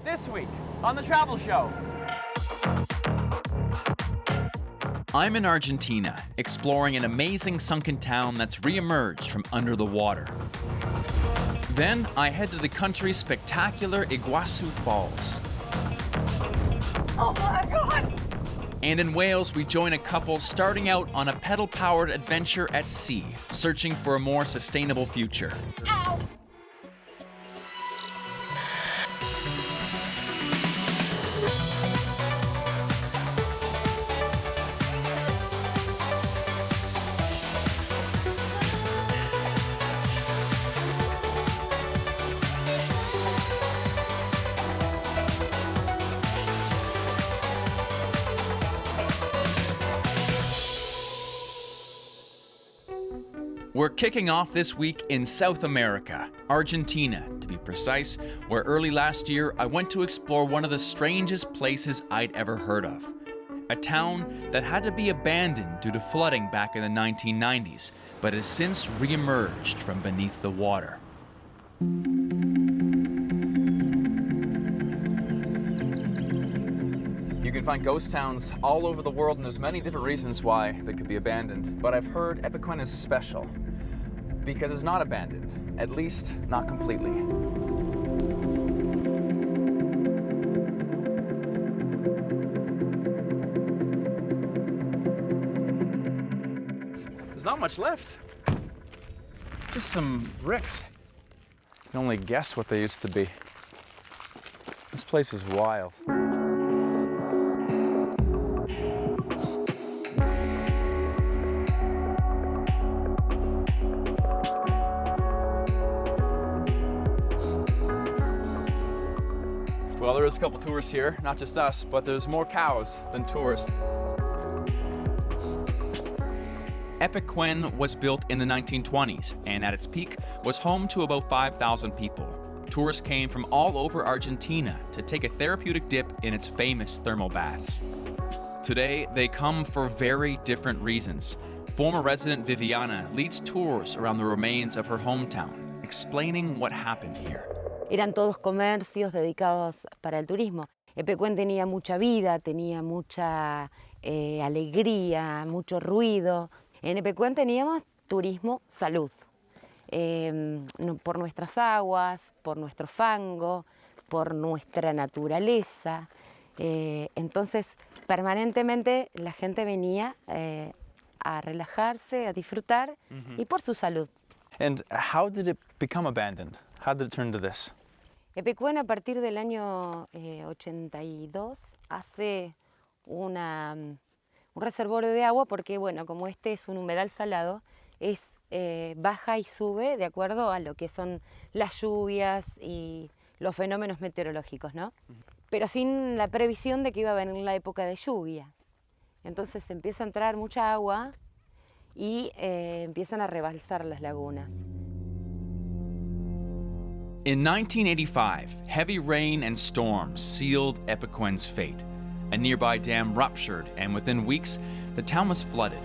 This week on The Travel Show. I'm in Argentina, exploring an amazing sunken town that's re-emerged from under the water. Then I head to the country's spectacular Iguazu Falls. Oh my God! And in Wales, we join a couple starting out on a pedal-powered adventure at sea, searching for a more sustainable future. Ow! We're kicking off this week in South America, Argentina, to be precise, where early last year I went to explore one of the strangest places I'd ever heard of. A town that had to be abandoned due to flooding back in the 1990s, but has since re-emerged from beneath the water. You can find ghost towns all over the world, and there's many different reasons why they could be abandoned. But I've heard Epecuén is special because it's not abandoned, at least not completely. There's not much left. Just some bricks. You can only guess what they used to be. This place is wild. Well, there is a couple tourists here, not just us, but there's more cows than tourists. Epecuén was built in the 1920s and at its peak was home to about 5,000 people. Tourists came from all over Argentina to take a therapeutic dip in its famous thermal baths. Today, they come for very different reasons. Former resident Viviana leads tours around the remains of her hometown, explaining what happened here. Eran todos comercios dedicados para el turismo. Epecuén tenía mucha vida, tenía mucha alegría, mucho ruido. En Epecuén teníamos turismo salud, por nuestras aguas, por nuestro fango, por nuestra naturaleza. Entonces, permanentemente la gente venía a relajarse, a disfrutar y por su salud. And how did it become abandoned? How did it turn to this? Epecuén a partir del año 82 hace un reservorio de agua porque, bueno, como este es un humedal salado, baja y sube de acuerdo a lo que son las lluvias y los fenómenos meteorológicos, ¿no? Pero sin la previsión de que iba a venir la época de lluvias. Entonces empieza a entrar mucha agua y empiezan a rebalsar las lagunas. In 1985, heavy rain and storms sealed Epecuén's fate. A nearby dam ruptured, and within weeks, the town was flooded.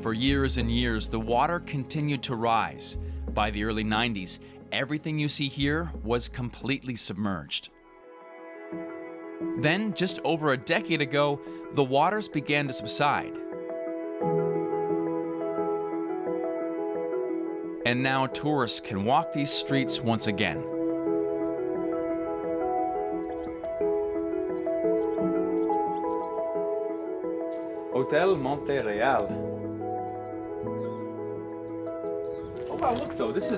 For years and years, the water continued to rise. By the early 90s, everything you see here was completely submerged. Then, just over a decade ago, the waters began to subside. And now tourists can walk these streets once again. Hotel Monte Real. Oh wow, look though, this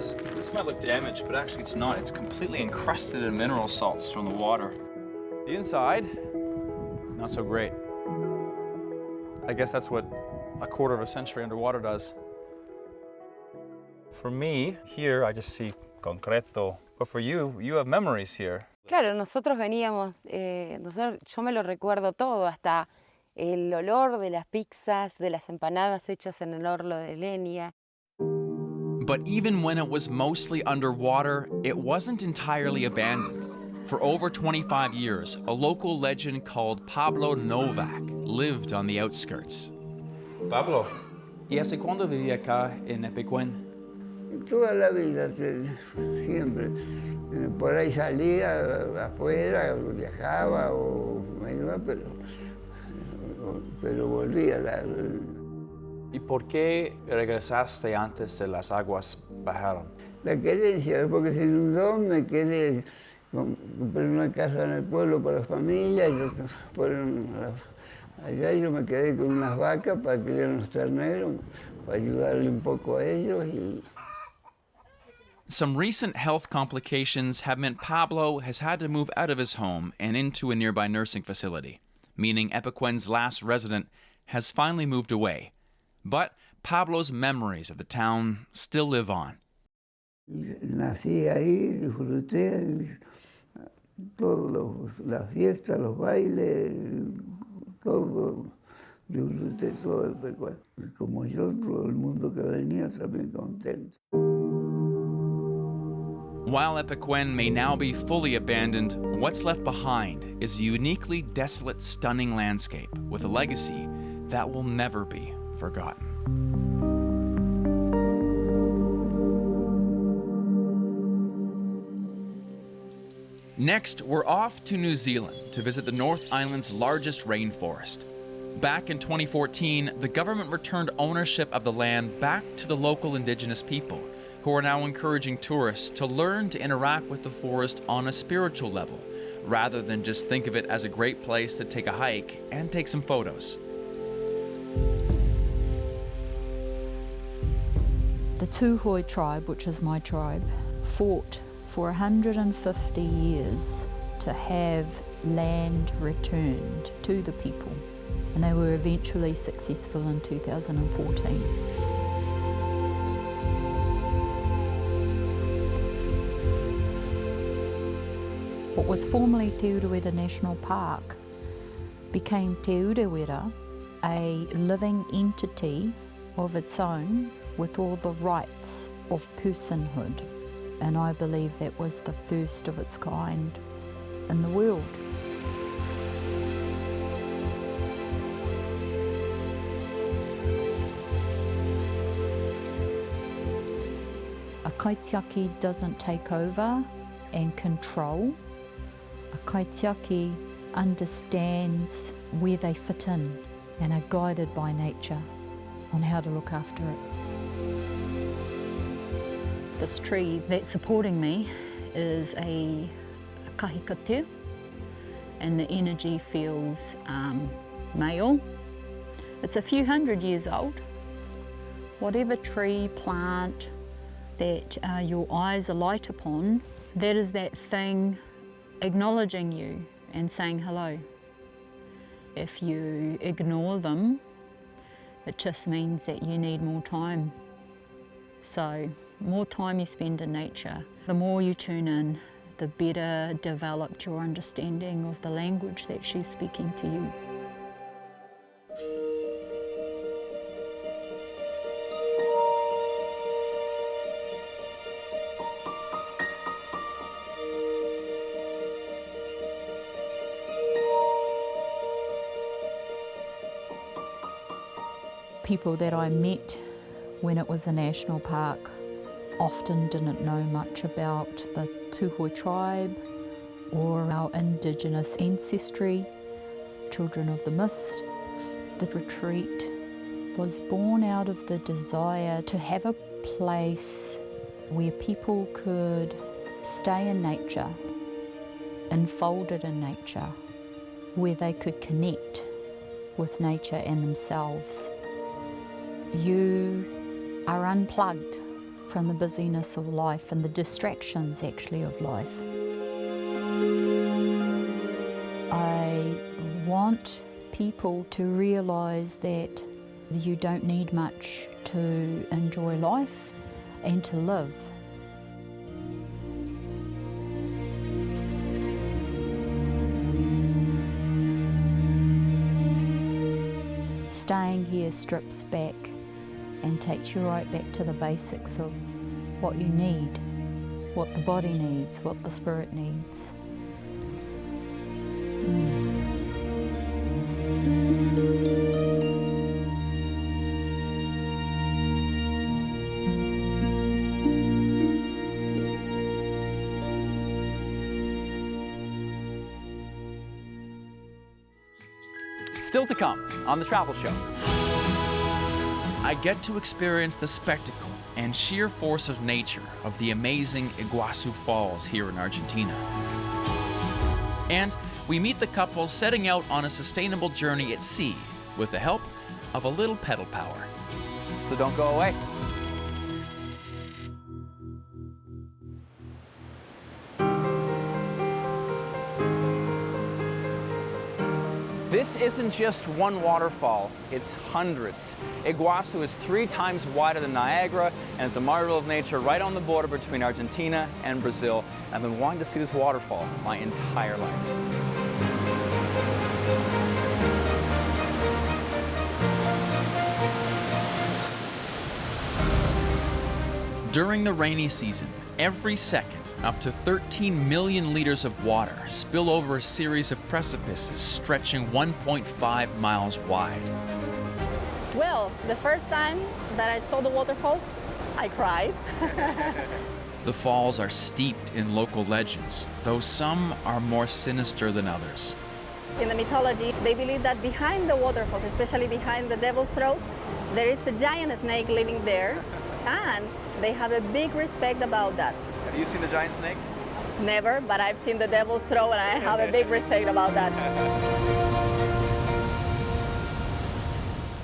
might look damaged, but actually it's not. It's completely encrusted in mineral salts from the water. The inside, not so great. I guess that's what a quarter of a century underwater does. For me, here I just see concreto. But for you, you have memories here. Claro, nosotros veníamos, yo me lo recuerdo todo, hasta el olor de las pizzas, de las empanadas hechas en el horno de leña. But even when it was mostly underwater, it wasn't entirely abandoned. For over 25 years, a local legend called Pablo Novak lived on the outskirts. Pablo, ¿y hace cuándo vivía acá en Epecuén? Toda la vida, siempre. Por ahí salía afuera, viajaba o me iba, pero volvía. ¿Y por qué regresaste antes de las aguas bajaron? La querencia, porque se inundó, me quedé, compré una casa en el pueblo para la familia, y allá yo me quedé con unas vacas para criar unos terneros, para ayudarle un poco a ellos. Some recent health complications have meant Pablo has had to move out of his home and into a nearby nursing facility, meaning Epecuen's last resident has finally moved away. But Pablo's memories of the town still live on. Nací ahí, disfruté todas las fiestas, los bailes, todo, disfruté todo el Pecuán. Como yo, todo el mundo que venía también contento. While Epecuen may now be fully abandoned, what's left behind is a uniquely desolate, stunning landscape with a legacy that will never be forgotten. Next, we're off to New Zealand to visit the North Island's largest rainforest. Back in 2014, the government returned ownership of the land back to the local indigenous people, who are now encouraging tourists to learn to interact with the forest on a spiritual level, rather than just think of it as a great place to take a hike and take some photos. The Tūhoe tribe, which is my tribe, fought for 150 years to have land returned to the people, and they were eventually successful in 2014. What was formerly Te Urewera National Park became Te Urewera, a living entity of its own with all the rights of personhood. And I believe that was the first of its kind in the world. A kaitiaki doesn't take over and control. A kaitiaki understands where they fit in and are guided by nature on how to look after it. This tree that's supporting me is a kahikatū, and the energy feels male. It's a few hundred years old. Whatever tree, plant that your eyes alight upon, that is that thing acknowledging you and saying hello. If you ignore them, it just means that you need more time. So, more time you spend in nature, the more you tune in, the better developed your understanding of the language that she's speaking to you. People that I met when it was a national park often didn't know much about the Tūhoe tribe or our indigenous ancestry, children of the mist. The retreat was born out of the desire to have a place where people could stay in nature, enfolded in nature, where they could connect with nature and themselves. You are unplugged from the busyness of life and the distractions actually of life. I want people to realise that you don't need much to enjoy life and to live. Staying here strips back and takes you right back to the basics of what you need, what the body needs, what the spirit needs. Still to come on The Travel Show. I get to experience the spectacle and sheer force of nature of the amazing Iguazu Falls here in Argentina. And we meet the couple setting out on a sustainable journey at sea with the help of a little pedal power. So don't go away. This isn't just one waterfall, it's hundreds. Iguazu is 3 times wider than Niagara, and it's a marvel of nature right on the border between Argentina and Brazil. I've been wanting to see this waterfall my entire life. During the rainy season, every second, up to 13 million liters of water spill over a series of precipices stretching 1.5 miles wide. Well, the first time that I saw the waterfalls, I cried. The falls are steeped in local legends, though some are more sinister than others. In the mythology, they believe that behind the waterfalls, especially behind the Devil's Throat, there is a giant snake living there, and they have a big respect about that. Have you seen the giant snake? Never, but I've seen the Devil's Throat, and I have a big respect about that.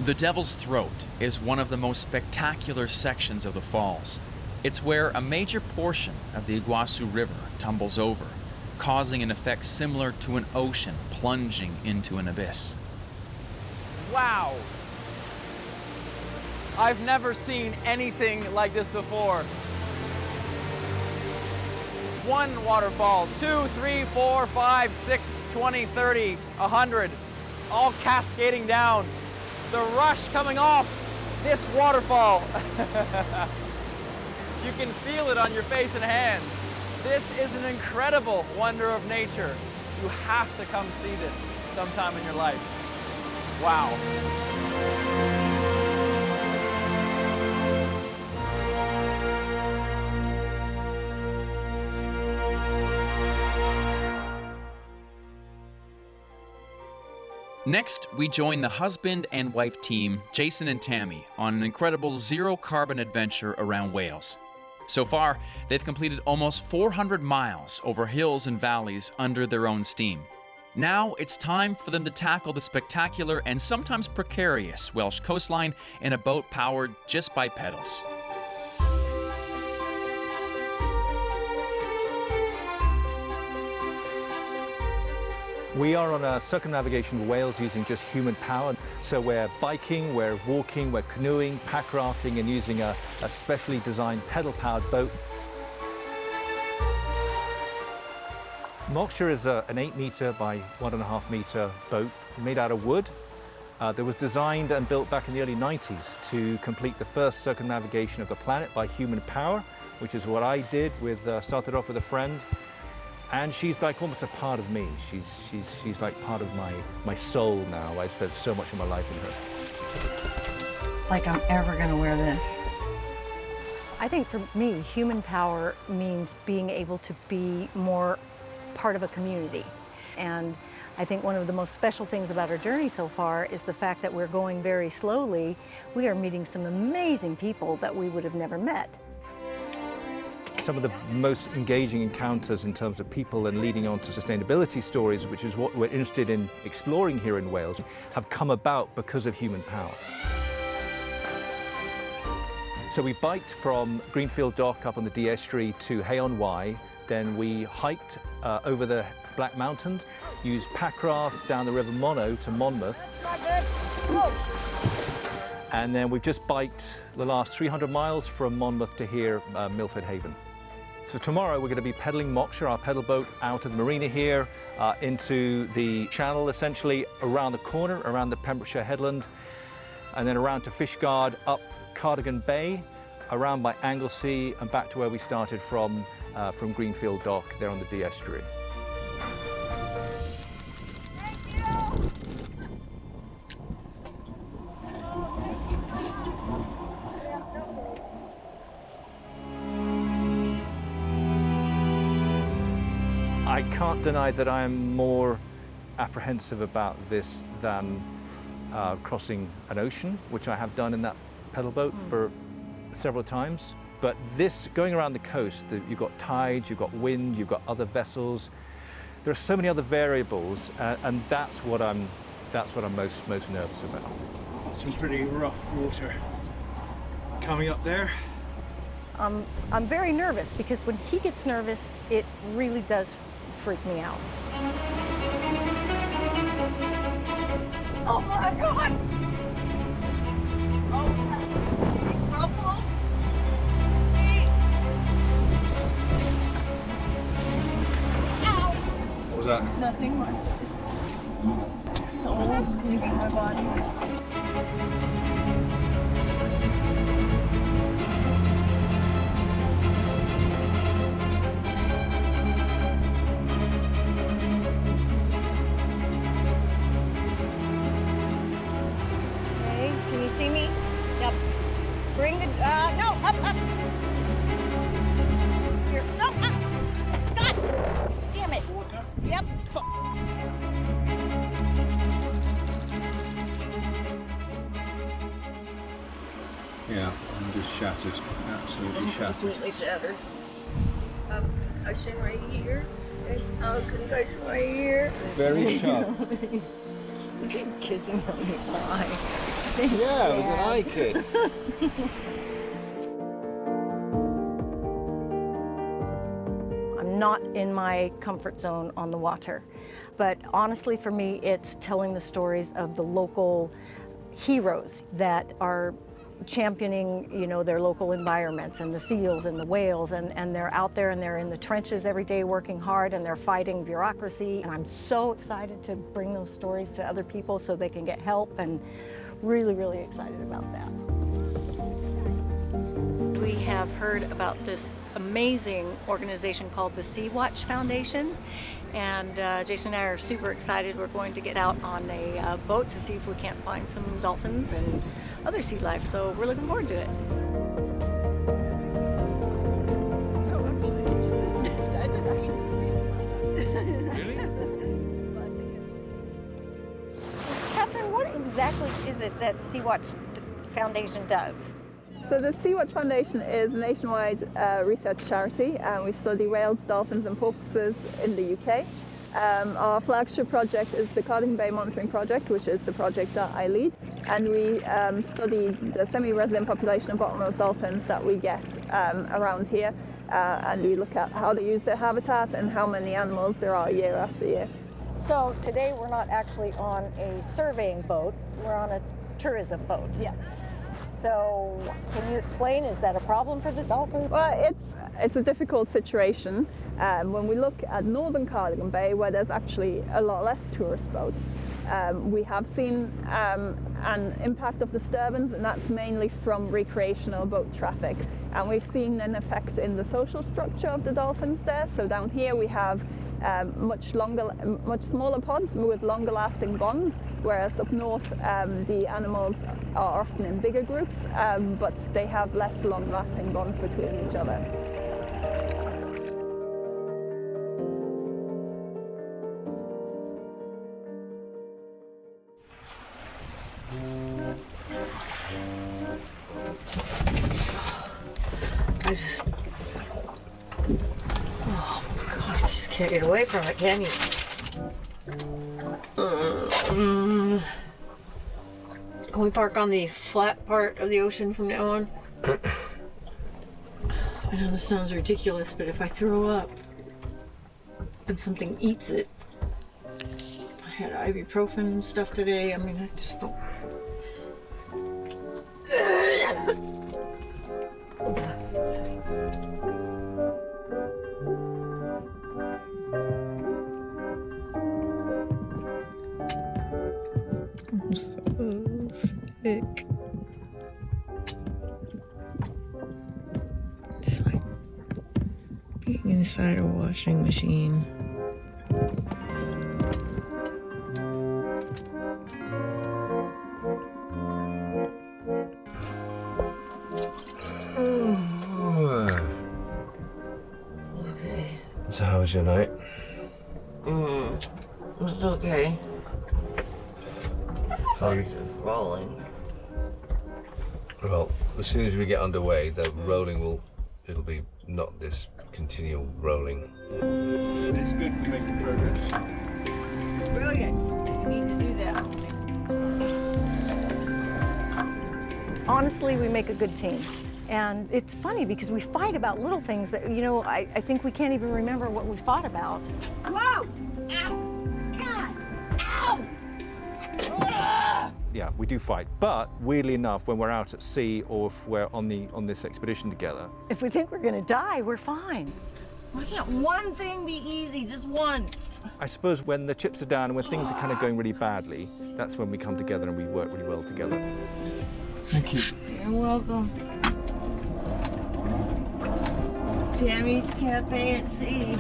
The Devil's Throat is one of the most spectacular sections of the falls. It's where a major portion of the Iguazu River tumbles over, causing an effect similar to an ocean plunging into an abyss. Wow! I've never seen anything like this before. 1 waterfall, 2, 3, 4, 5, 6, 20, 30, 100, all cascading down. The rush coming off this waterfall. You can feel it on your face and hands. This is an incredible wonder of nature. You have to come see this sometime in your life. Wow. Next, we join the husband and wife team, Jason and Tammy, on an incredible zero-carbon adventure around Wales. So far, they've completed almost 400 miles over hills and valleys under their own steam. Now it's time for them to tackle the spectacular and sometimes precarious Welsh coastline in a boat powered just by pedals. We are on a circumnavigation of Wales using just human power. So we're biking, we're walking, we're canoeing, pack rafting, and using a specially designed pedal-powered boat. Moksha is an 8-meter by 1.5-meter boat made out of wood that was designed and built back in the early 90s to complete the first circumnavigation of the planet by human power, which is what I did started off with a friend. And she's like almost a part of me. She's like part of my soul now. I've spent so much of my life in her. Like I'm ever gonna wear this. I think for me, human power means being able to be more part of a community. And I think one of the most special things about our journey so far is the fact that we're going very slowly. We are meeting some amazing people that we would have never met. Some of the most engaging encounters in terms of people and leading on to sustainability stories, which is what we're interested in exploring here in Wales, have come about because of human power. So we biked from Greenfield Dock up on the Dee Estuary to Hay-on-Wye, then we hiked over the Black Mountains, used pack rafts down the River Monnow to Monmouth, and then we've just biked the last 300 miles from Monmouth to here, Milford Haven. So tomorrow we're going to be pedaling Moksha, our pedal boat, out of the marina here into the channel, essentially around the corner, around the Pembrokeshire headland, and then around to Fishguard, up Cardigan Bay, around by Anglesey, and back to where we started from Greenfield Dock, there on the Dee Estuary. I can't deny that I am more apprehensive about this than crossing an ocean, which I have done in that pedal boat for several times. But this, going around the coast, you've got tides, you've got wind, you've got other vessels. There are so many other variables, and that's what I'm most nervous about. Some pretty rough water coming up there. I'm very nervous because when he gets nervous, it really does freak me out. Oh my God! Oh, ruffles! Ow! What was that? Nothing much. Just soul leaving my body. Can you see me? Yep. Bring the, no, up. Here, no, up. God, damn it. Yep. Yeah, I'm just shattered. Absolutely shattered. Completely shattered. Concussion right here. Concussion right here. Very tough. He's kissing on me. Bye. Yeah, it was an eye kiss. I'm not in my comfort zone on the water, but honestly for me it's telling the stories of the local heroes that are championing, you know, their local environments, and the seals and the whales, and they're out there and they're in the trenches every day working hard, and they're fighting bureaucracy. And I'm so excited to bring those stories to other people so they can get help, and really, really excited about that. We have heard about this amazing organization called the Sea-Watch Foundation, and Jason and I are super excited. We're going to get out on a boat to see if we can't find some dolphins and other sea life, so we're looking forward to it. No, actually, I did actually just see it. Really? Catherine, what exactly is it that Sea-Watch Foundation does? So the Sea-Watch Foundation is a nationwide research charity, and we study whales, dolphins and porpoises in the UK. Our flagship project is the Cardigan Bay Monitoring Project, which is the project that I lead, and we study the semi-resident population of bottlenose dolphins that we get around here, and we look at how they use their habitat and how many animals there are year after year. So today we're not actually on a surveying boat, we're on a tourism boat. Yeah. So can you explain, is that a problem for the dolphins? Well, it's a difficult situation. When we look at northern Cardigan Bay, where there's actually a lot less tourist boats, we have seen an impact of disturbance, and that's mainly from recreational boat traffic. And we've seen an effect in the social structure of the dolphins there. So down here we have much smaller pods with longer lasting bonds, whereas up north the animals are often in bigger groups, but they have less long lasting bonds between each other. Oh God, I just can't get away from it, can you? Can we park on the flat part of the ocean from now on? I know this sounds ridiculous, but if I throw up and something eats it, I had ibuprofen and stuff today, I mean, I just don't... I'm so sick. It's like being inside a washing machine. Okay. So how was your night? It's okay. Tires are rolling. Well, as soon as we get underway, the rolling it'll be not this continual rolling. It's good for making progress. Brilliant. We need to do that. Honestly, we make a good team. And it's funny because we fight about little things that, you know, I think we can't even remember what we fought about. Whoa! Ow! God! Ow! Yeah, we do fight, but weirdly enough, when we're out at sea or if we're on this expedition together, If we think we're gonna die, we're fine. Why can't one thing be easy? Just one. I suppose when the chips are down and when things are kind of going really badly, that's when we come together and we work really well together. Thank you. You're welcome. Tammy's Cafe at Sea.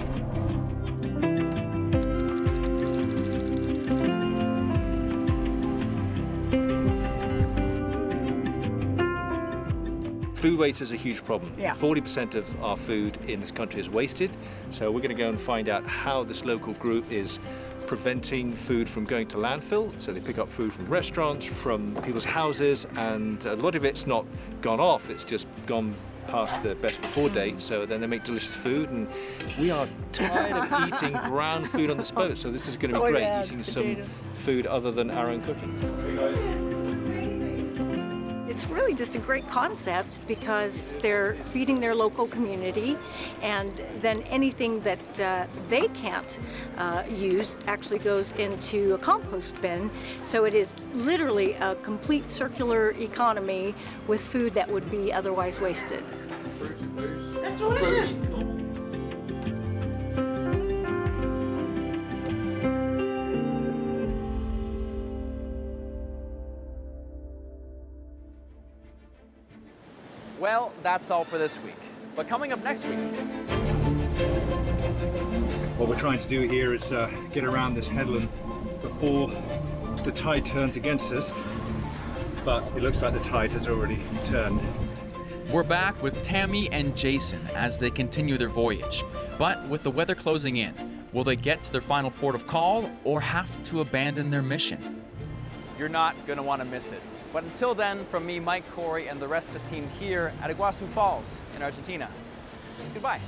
Food waste is a huge problem. Yeah. 40% of our food in this country is wasted. So we're going to go and find out how this local group is preventing food from going to landfill. So they pick up food from restaurants, from people's houses, and a lot of it's not gone off, it's just gone past the best before date. So then they make delicious food, and we are tired of eating brown food on this boat. So this is going to be great, yeah, eating potato. some food other than our own cooking. Hey guys. It's really just a great concept because they're feeding their local community, and then anything that they can't use actually goes into a compost bin. So it is literally a complete circular economy with food that would be otherwise wasted. That's delicious. Well, that's all for this week. But coming up next week. What we're trying to do here is get around this headland before the tide turns against us, but it looks like the tide has already turned. We're back with Tammy and Jason as they continue their voyage. But with the weather closing in, will they get to their final port of call or have to abandon their mission? You're not going to want to miss it. But until then, from me, Mike, Corey, and the rest of the team here at Iguazu Falls in Argentina, it's goodbye.